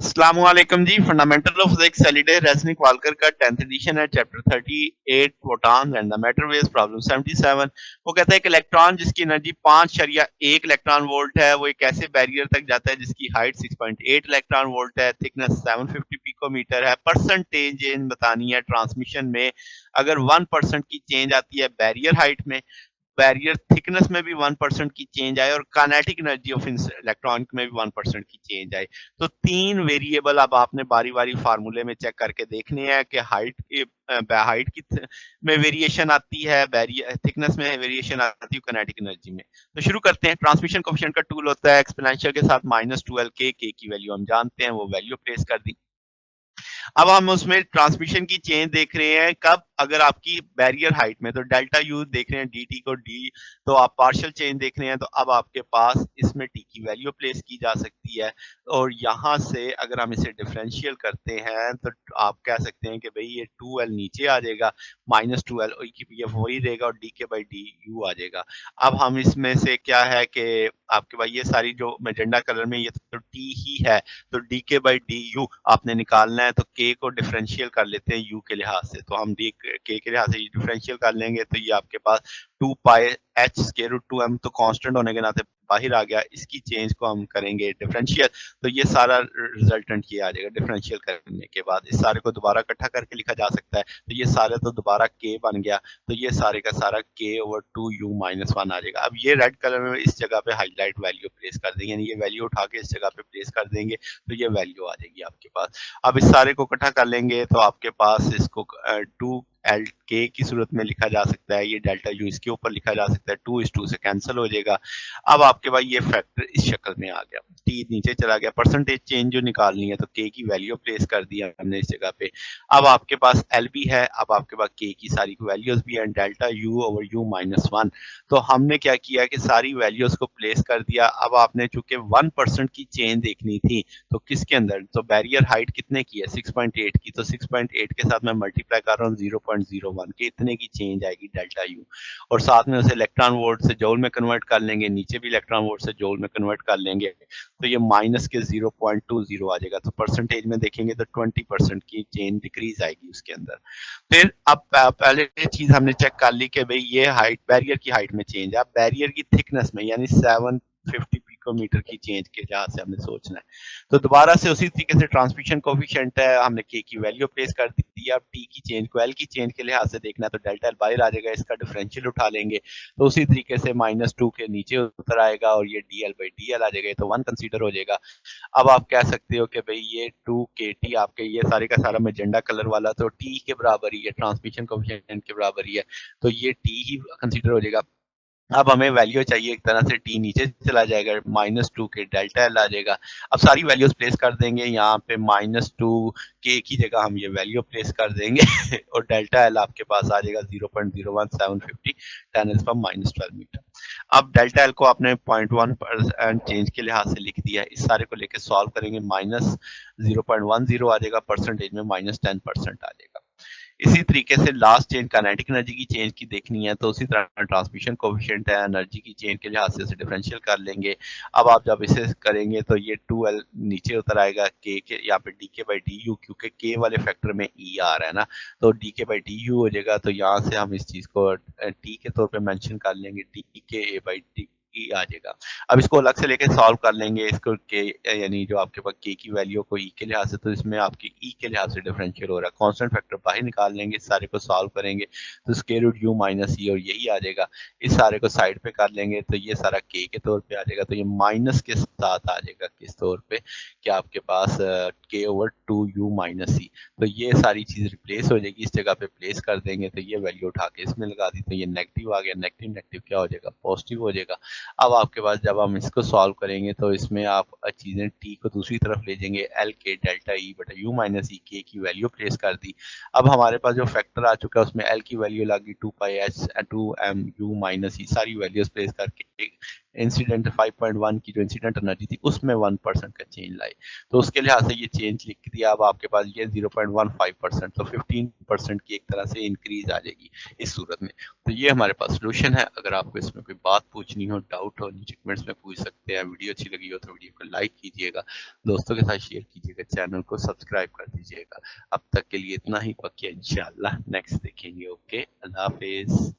अस्सलाम वालेकुम जी। Fundamental of physics Halliday Resnick Walker का 10th एडिशन है, chapter 38 proton and the matter waves, problem 77। वो कहता है कि इलेक्ट्रॉन जिसकी एनर्जी 5.1 इलेक्ट्रॉन वोल्ट है, वो एक ऐसे बैरियर तक जाता है जिसकी हाइट 6.8 इलेक्ट्रॉन वोल्ट है, थिकनेस 750 पिकोमीटर है। परसेंटेज चेंज बतानी है ट्रांसमिशन में। अगर 1% की चेंज आती है बैरियर हाइट में, बैरियर थिकनेस में भी 1% की चेंज आए और काइनेटिक एनर्जी ऑफ इलेक्ट्रॉन में भी 1% की चेंज आए, तो तीन वेरिएबल अब आपने बारी बारी फार्मूले में चेक करके देखने हैं कि हाइट की में वेरिएशन आती है, बैरियर थिकनेस में वेरिएशन आती है काइनेटिक एनर्जी में। तो शुरू करते हैं। ट्रांसमिशन कोएफिशिएंट का टूल होता है एक्सपोनेंशियल के साथ -12 के की वैल्यू हम जानते हैं, वो वैल्यू प्लेस कर दी। अब हम उसमें ट्रांसमिशन की चेंज देख रहे हैं कब, अगर आपकी बैरियर हाइट में, तो डेल्टा यू देख रहे हैं dt को d, तो आप पार्शियल चेंज देख रहे हैं, तो अब आपके पास इसमें t की वैल्यू प्लेस की जा सकती है। और यहाँ से अगर हम इसे डिफरेंशियल करते हैं तो आप कह सकते हैं कि भाई ये 2l नीचे आ जाएगा, -2l ये वही रहेगा और डी के बाई डी यू आ जाएगा। अब हम इसमें से क्या है कि आपके पास ये सारी जो मैजेंडा कलर में ये तो t ही है, तो डी के बाई डी यू आपने निकालना है, तो के को डिफरेंशियल कर लेते हैं यू के लिहाज से, तो हम डी के लिहाज से डिफरेंशियल कर लेंगे, तो ये आपके पास 2 पाई एच स्क्वायर रूट 2m, तो कांस्टेंट होने के नाते बाहर आ गया। इसकी चेंज को हम करेंगे डिफरेंशियल, तो ये सारा रिजल्टेंट ये आ जाएगा। डिफरेंशियल करने के बाद इस सारे को दोबारा इकट्ठा करके लिखा जा सकता है, तो ये सारे तो दोबारा के बन गया, तो ये सारे का सारा के ओवर 2u-1 आ जाएगा। अब ये रेड कलर में इस जगह पे हाईलाइट वैल्यू प्लेस कर देंगे, यानी ये वैल्यू उठा के इस जगह पे प्लेस कर देंगे, तो ये वैल्यू आ जाएगी आपके पास। अब इस सारे को इकट्ठा कर लेंगे, तो आपके पास इसको 2l के की सूरत में लिखा जा सकता है, ये डेल्टा यू इसके ऊपर लिखा जा सकता है, 2 इस 2 से कैंसिल हो जाएगा। अब आपके पास ये फैक्टर इस शक्ल में आ गया, टी नीचे चला गया, परसेंटेज चेंज जो निकालनी है तो के की वैल्यू प्लेस कर दिया हमने इस जगह पे। अब आपके पास एल भी है, अब आपके पास के की सारी वैल्यूज भी है, डेल्टा यू ओवर u-1। तो हमने क्या किया कि सारी वैल्यूज को प्लेस कर दिया। अब आपने चूंकि 1% की चेंज देखनी थी, तो किसके अंदर, तो बैरियर हाइट कितने की है, 6.8 की, तो 6.8 के साथ मैं मल्टीप्लाई कर रहा हूँ 0.01 के, इतने की चेंज आएगी डेल्टा यू। और साथ में उसे इलेक्ट्रॉन वोल्ट से जूल में कन्वर्ट कर लेंगे, नीचे भी इलेक्ट्रॉन वोल्ट से जूल में कन्वर्ट कर लेंगे, तो ये माइनस के 0.20 आ जाएगा। तो परसेंटेज में देखेंगे तो 20% की चेंज डिक्रीज आएगी उसके अंदर। फिर अब पहले चीज हमने चेक कर ली कि भाई ये हाइट बैरियर की हाइट में चेंज है, अब बैरियर की थिकनेस में यानी 750 पिकोमीटर की चेंज के लिहाज से हमने सोचना है। तो दोबारा से उसी तरीके से ट्रांसमिशन कोफिशिएंट है, हमने के की वैल्यू प्लेस कर दी है। अब टी की चेंज को एल की चेंज के लिहाज से देखना है, तो डेल्टा एल बाहर आ जाएगा, इसका डिफरेंशियल उठा लेंगे, तो उसी तरीके से -2 के नीचे उतर आएगा और ये D L by D L आ जाएगा, तो 1 कंसीडर हो जाएगा। अब आप कह सकते हो कि भाई ये 2 kT आपके ये सारे का सारा मैजेंडा कलर वाला तो टी के बराबर ही है, ट्रांसमिशन कोएफिशिएंट के बराबर ही है, तो ये टी ही कंसीडर हो जाएगा। अब हमें वैल्यू चाहिए, एक तरह से टी नीचे चला जाएगा, -2 के डेल्टा एल आ जाएगा। अब सारी वैल्यूज प्लेस कर देंगे, यहाँ पे -2 के की जगह हम ये वैल्यू प्लेस कर देंगे और डेल्टा एल आपके पास आ जाएगा 0.01750 10⁻12 मीटर। अब डेल्टा एल को आपने 0.1% चेंज के लिहाज से लिख दिया है, इस सारे को लेके सॉल्व करेंगे, -0.10 आ जाएगा, परसेंटेज में -10% आ जाएगा। इसी तरीके से लास्ट चेंज काइनेटिक एनर्जी की चेंज की देखनी है, तो उसी तरह ट्रांसमिशन कोएफिशिएंट है, एनर्जी की चेंज के लिहाज से इसे डिफरेंशियल कर लेंगे। अब आप जब इसे करेंगे तो ये 2l नीचे उतर आएगा, के यहाँ पे डी के बाई डी यू, क्योंकि के वाले फैक्टर में ई आ रहा है ना, तो डी के बाई डी यू हो जाएगा। तो यहाँ से हम इस चीज को टी के तौर पे मेंशन कर लेंगे, डी के ए बाई डी ई आ जाएगा। अब इसको अलग से लेके सॉल्व कर लेंगे, इसको के यानी जो आपके पास के की वैल्यू को ई के लिहाज से, तो इसमें आपकी ई के लिहाज से डिफरेंशियल हो रहा है, कांस्टेंट फैक्टर बाहर निकाल लेंगे, इस सारे को सॉल्व करेंगे तो स्क्वायर रूट यू माइनस ई और यही आ जाएगा। इस सारे को साइड पे कर लेंगे तो ये सारा के तौर पे आ जाएगा, तो ये माइनस के साथ आ जाएगा किस तौर पे कि आपके पास के ओवर 2u माइनस ई, तो ये सारी चीज रिप्लेस हो जाएगी, इस जगह पे प्लेस कर देंगे, तो ये वैल्यू उठा के इसमें लगा दी, तो ये नेगेटिव आ गया, नेगेटिव नेगेटिव क्या हो जाएगा, पॉजिटिव हो जाएगा। अब आपके पास जब हम इसको सॉल्व करेंगे तो इसमें आप चीजें टी को दूसरी तरफ ले जाएंगे, एल के डेल्टा ई बटा यू माइनस ई, के की वैल्यू प्लेस कर दी। अब हमारे पास जो फैक्टर आ चुका है उसमें एल की वैल्यू लगी 2 पाई एच 2 एम यू माइनस ई, सारी वैल्यूज प्लेस करके इंसिडेंट 5.1 की जो इंसिडेंट एनर्जी थी उसमें 1% का चेंज लाए, तो उसके लिहाज से ये चेंज लिख दिया। अब आपके पास ये 0.15%, तो 15% की एक तरह से इंक्रीज आ जाएगी इस सूरत में। तो ये हमारे पास सोल्यूशन है। अगर आपको इसमें कोई बात पूछनी हो, डाउट हो, नीचे कमेंट्स में पूछ सकते हैं। वीडियो अच्छी लगी हो तो वीडियो को लाइक कीजिएगा, दोस्तों के साथ शेयर कीजिएगा, चैनल को सब्सक्राइब कर दीजिएगा। अब तक के लिए इतना ही, पक्के इंशाल्लाह नेक्स्ट देखेंगे। ओके, अल्लाह हाफिज।